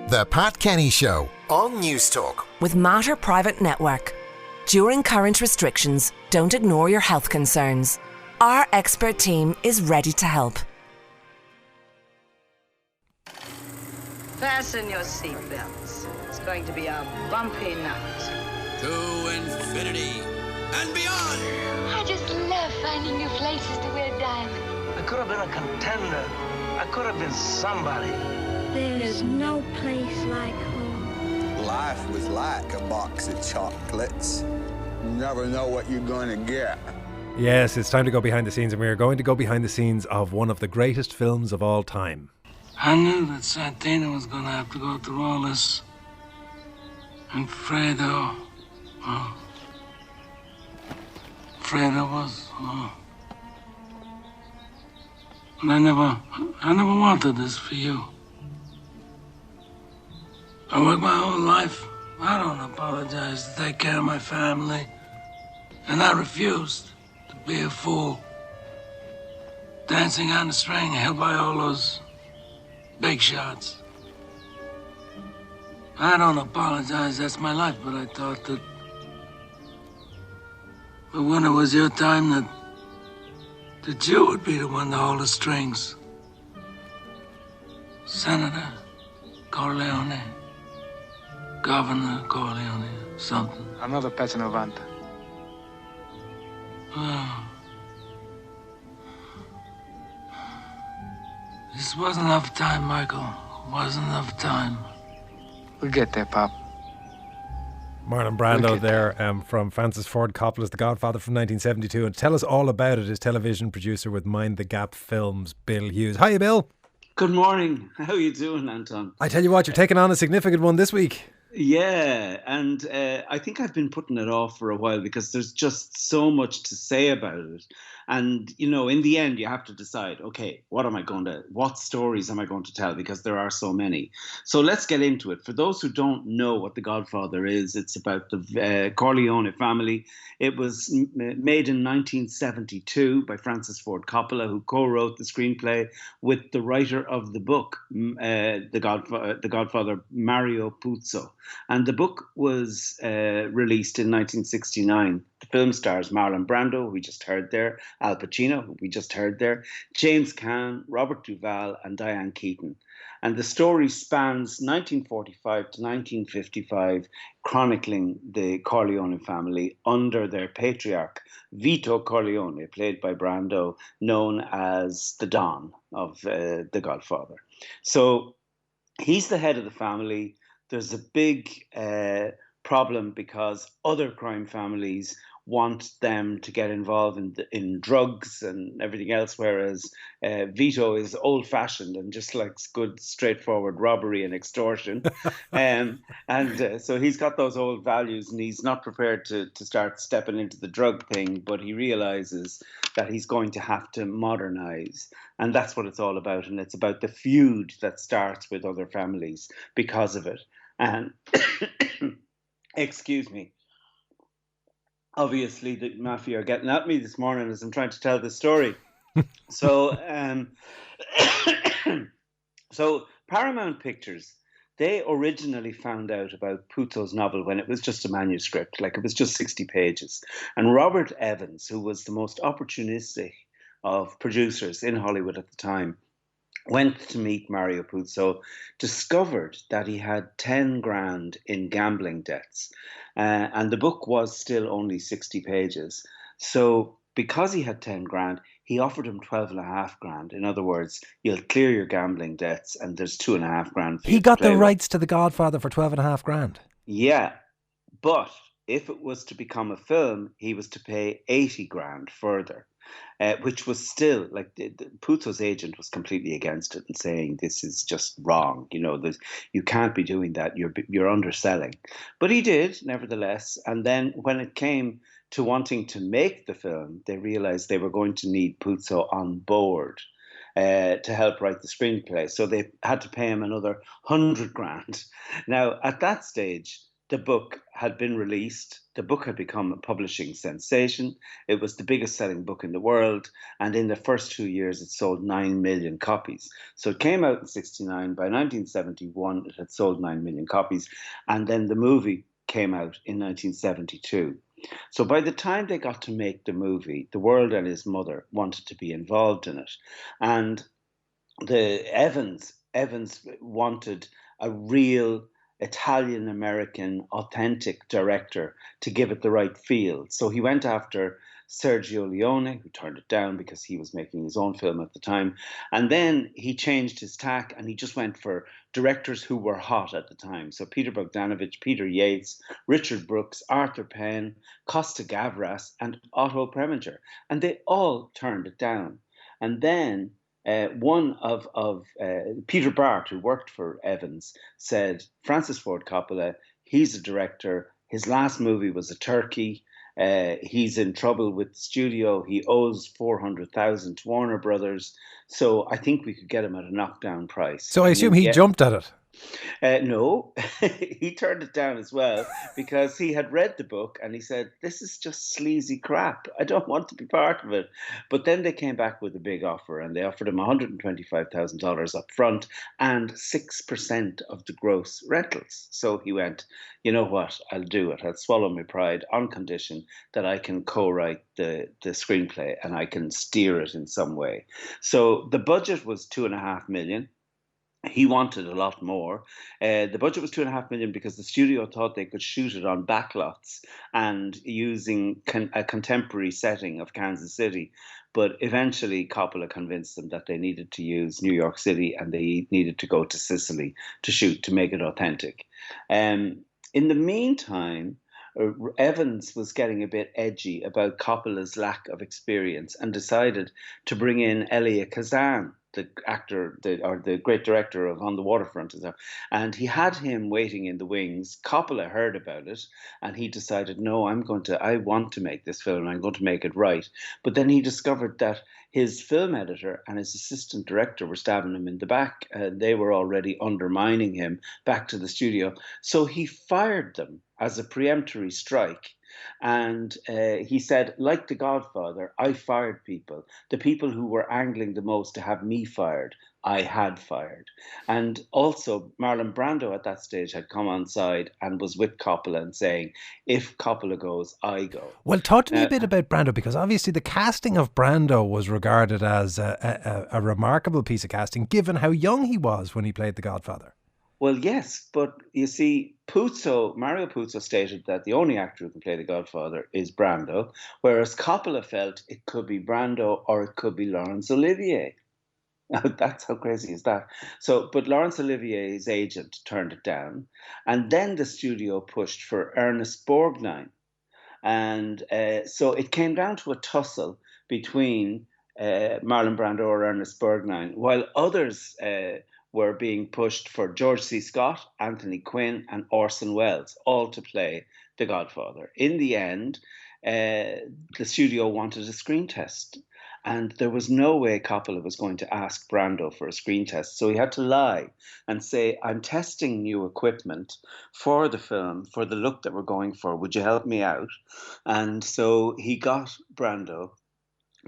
The Pat Kenny Show on News Talk. With Mater Private Network. During current restrictions, don't ignore your health concerns. Our expert team is ready to help. Fasten your seatbelts. It's going to be a bumpy night. To infinity and beyond. I just love finding new places to wear diamonds. I could have been a contender. I could have been somebody. There's no place like home. Life was like a box of chocolates. You never know what you're going to get. Yes, it's time to go behind the scenes, and we're going to go behind the scenes of one of the greatest films of all time. I knew that Santino was going to have to go through all this. And Fredo. Fredo was. And I never wanted this for you. I worked my whole life. I don't apologize to take care of my family. And I refused to be a fool. Dancing on the string held by all those big shots. I don't apologize, that's my life, but I thought that when it was your time that you would be the one to hold the strings. Senator Corleone. Governor Corleone, something. Another Pezzo 90. Oh. This wasn't enough time, Michael. Wasn't enough time. We'll get there, Pop. Marlon Brando there from Francis Ford Coppola's The Godfather from 1972. And tell us all about it is television producer with Mind the Gap Films, Bill Hughes. Hiya, Bill. Good morning. How are you doing, Anton? I tell you what, you're taking on a significant one this week. Yeah, and I think I've been putting it off for a while because there's just so much to say about it. And, you know, in the end, you have to decide, okay, what stories am I going to tell? Because there are so many. So let's get into it. For those who don't know what The Godfather is, it's about the Corleone family. It was made in 1972 by Francis Ford Coppola, who co-wrote the screenplay with the writer of the book, The Godfather, Mario Puzo. And the book was released in 1969. The film stars Marlon Brando, who we just heard there, Al Pacino, who we just heard there, James Caan, Robert Duvall, and Diane Keaton. And the story spans 1945 to 1955, chronicling the Corleone family under their patriarch, Vito Corleone, played by Brando, known as the Don of The Godfather. So he's the head of the family. There's a big problem because other crime families want them to get involved in drugs and everything else, whereas Vito is old-fashioned and just likes good, straightforward robbery and extortion. So he's got those old values, and he's not prepared to start stepping into the drug thing, but he realizes that he's going to have to modernize. And that's what it's all about. And it's about the feud that starts with other families because of it. And excuse me. Obviously, the mafia are getting at me this morning as I'm trying to tell this story. So Paramount Pictures, they originally found out about Puzo's novel when it was just a manuscript, like it was just 60 pages. And Robert Evans, who was the most opportunistic of producers in Hollywood at the time, went to meet Mario Puzo, discovered that he had 10 grand in gambling debts. And the book was still only 60 pages. So because he had 10 grand, he offered him 12.5 grand. In other words, you'll clear your gambling debts and there's 2.5 grand for you. He got the rights to The Godfather for 12.5 grand. Yeah. But if it was to become a film, he was to pay 80 grand further. Which was still, like, Puzo's agent was completely against it and saying this is just wrong. You know, you can't be doing that. You're underselling. But he did, nevertheless. And then when it came to wanting to make the film, they realized they were going to need Puzo on board to help write the screenplay. So they had to pay him another 100 grand. Now, at that stage, the book had been released. The book had become a publishing sensation. It was the biggest selling book in the world. And in the first 2 years, it sold 9 million copies. So it came out in 1969. By 1971, it had sold 9 million copies. And then the movie came out in 1972. So by the time they got to make the movie, the world and his mother wanted to be involved in it. And Evans wanted a real Italian-American, authentic director to give it the right feel. So he went after Sergio Leone, who turned it down because he was making his own film at the time. And then he changed his tack and he just went for directors who were hot at the time. So Peter Bogdanovich, Peter Yates, Richard Brooks, Arthur Penn, Costa Gavras, and Otto Preminger. And they all turned it down. And then one of Peter Bart, who worked for Evans, said, Francis Ford Coppola, he's a director. His last movie was a turkey. He's in trouble with the studio. He owes $400,000 to Warner Brothers. So I think we could get him at a knockdown price. So I assume he jumped at it. No, he turned it down as well because he had read the book and he said, this is just sleazy crap. I don't want to be part of it. But then they came back with a big offer and they offered him $125,000 up front and 6% of the gross rentals. So he went, you know what, I'll do it. I'll swallow my pride on condition that I can co-write the screenplay and I can steer it in some way. So the budget was $2.5 million. He wanted a lot more. The budget was $2.5 million because the studio thought they could shoot it on backlots and using a contemporary setting of Kansas City. But eventually Coppola convinced them that they needed to use New York City and they needed to go to Sicily to shoot to make it authentic. In the meantime, Evans was getting a bit edgy about Coppola's lack of experience and decided to bring in Elia Kazan, the actor, the great director of On the Waterfront, and he had him waiting in the wings. Coppola heard about it, and he decided, no, I want to make this film, and I'm going to make it right. But then he discovered that his film editor and his assistant director were stabbing him in the back. They were already undermining him back to the studio. So he fired them as a preemptory strike. And he said, like The Godfather, I fired people. The people who were angling the most to have me fired, I had fired. And also, Marlon Brando at that stage had come on side and was with Coppola and saying, if Coppola goes, I go. Well, talk to me a bit about Brando, because obviously the casting of Brando was regarded as a remarkable piece of casting, given how young he was when he played The Godfather. Well, yes, but you see, Mario Puzo stated that the only actor who can play the Godfather is Brando, whereas Coppola felt it could be Brando or it could be Laurence Olivier. Now, that's how crazy is that? So, but Laurence Olivier's agent turned it down, and then the studio pushed for Ernest Borgnine. And so it came down to a tussle between Marlon Brando or Ernest Borgnine, while others were being pushed for George C. Scott, Anthony Quinn, and Orson Welles, all to play The Godfather. In the end, the studio wanted a screen test, and there was no way Coppola was going to ask Brando for a screen test. So he had to lie and say, I'm testing new equipment for the film, for the look that we're going for. Would you help me out? And so he got Brando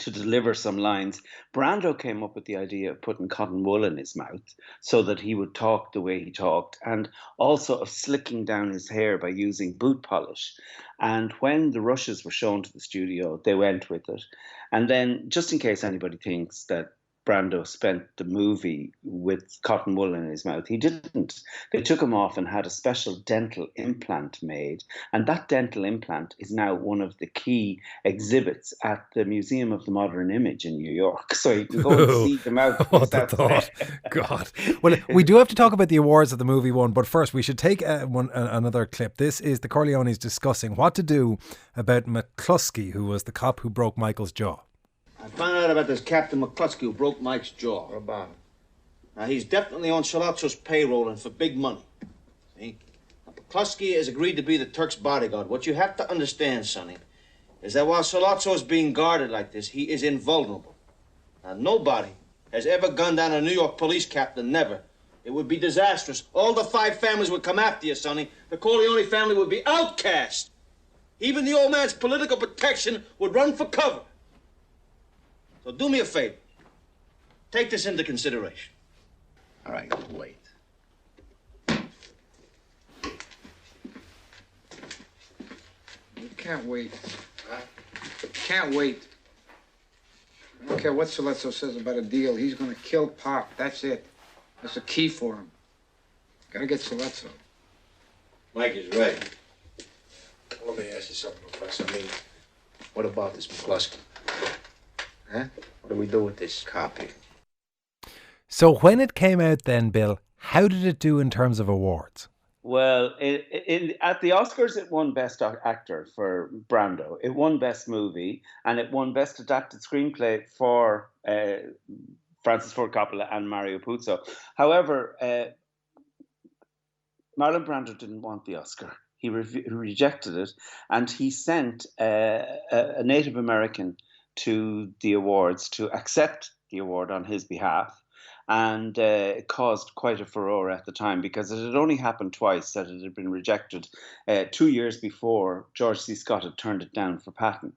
to deliver some lines. Brando came up with the idea of putting cotton wool in his mouth so that he would talk the way he talked, and also of slicking down his hair by using boot polish. And when the rushes were shown to the studio, they went with it. And then, just in case anybody thinks that Brando spent the movie with cotton wool in his mouth, he didn't. They took him off and had a special dental implant made. And that dental implant is now one of the key exhibits at the Museum of the Modern Image in New York. So you can go and see them out. What the thought? God. Well, we do have to talk about the awards that the movie won, but first we should take another clip. This is the Corleones discussing what to do about McCluskey, who was the cop who broke Michael's jaw. I found out about this Captain McCluskey who broke Mike's jaw. What about him? Now, he's definitely on Sollozzo's payroll and for big money. See? Now, McCluskey has agreed to be the Turk's bodyguard. What you have to understand, Sonny, is that while Sollozzo is being guarded like this, he is invulnerable. Now, nobody has ever gunned down a New York police captain, never, It would be disastrous. All the 5 families would come after you, Sonny. The Corleone family would be outcast. Even the old man's political protection would run for cover. So do me a favor. Take this into consideration. All right, wait. You can't wait. Can't wait. I don't care what Soletso says about a deal. He's going to kill Pop. That's it. That's the key for him. Gotta get Soletso. Mike is right. Let me ask you something, Professor. I mean, what about this McCluskey? Huh? What do we do with this copy? So when it came out then, Bill, how did it do in terms of awards? Well, at the Oscars, it won Best Actor for Brando. It won Best Movie, and it won Best Adapted Screenplay for Francis Ford Coppola and Mario Puzo. However, Marlon Brando didn't want the Oscar. He rejected it, and he sent a Native American to the awards to accept the award on his behalf. And it caused quite a furore at the time because it had only happened twice that it had been rejected. 2 years before, George C. Scott had turned it down for Patton.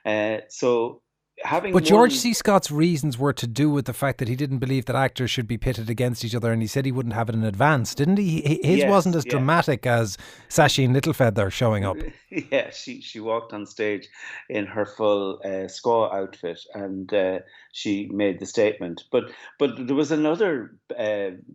But George C. Scott's reasons were to do with the fact that he didn't believe that actors should be pitted against each other, and he said he wouldn't have it in advance, didn't he? His wasn't as dramatic as Sasheen Littlefeather showing up. Yeah, she walked on stage in her full squaw outfit, and she made the statement. But there was another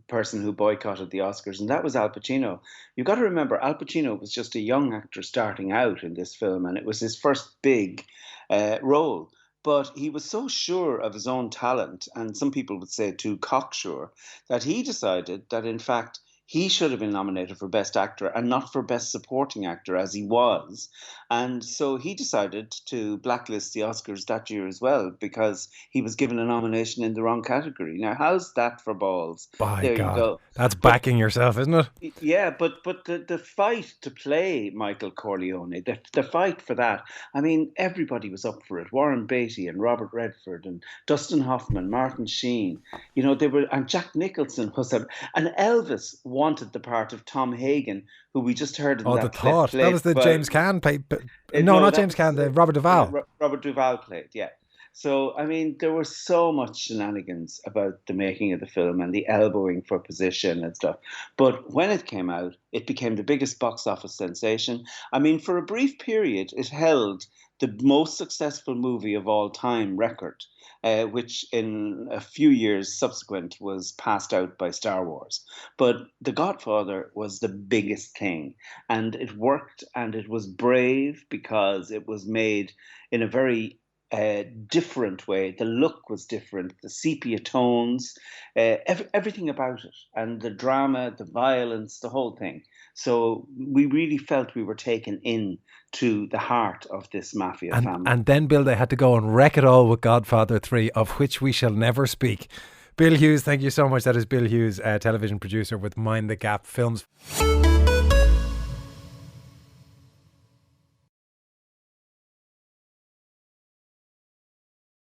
person who boycotted the Oscars, and that was Al Pacino. You've got to remember, Al Pacino was just a young actor starting out in this film, and it was his first big role. But he was so sure of his own talent, and some people would say too cocksure, that he decided that, in fact, he should have been nominated for Best Actor and not for Best Supporting Actor, as he was. And so he decided to blacklist the Oscars that year as well, because he was given a nomination in the wrong category. Now, how's that for balls? By there God, you go. That's backing yourself, isn't it? Yeah, but the fight to play Michael Corleone, the fight for that, I mean, everybody was up for it. Warren Beatty and Robert Redford and Dustin Hoffman, Martin Sheen, and Jack Nicholson was and Elvis wanted the part of Tom Hagen, who we just heard in that clip. That was the James Caan not James Caan, the Robert Duvall. Robert Duvall played, yeah. So, I mean, there was so much shenanigans about the making of the film and the elbowing for position and stuff. But when it came out, it became the biggest box office sensation. I mean, for a brief period, it held the most successful movie of all time record, which in a few years subsequent was passed out by Star Wars. But The Godfather was the biggest thing, and it worked, and it was brave because it was made in a very different way. The look was different, the sepia tones, everything about it, and the drama, the violence, the whole thing. So we really felt we were taken in to the heart of this mafia family. And then, Bill, they had to go and wreck it all with Godfather 3, of which we shall never speak. Bill Hughes, thank you so much. That is Bill Hughes, television producer with Mind the Gap Films.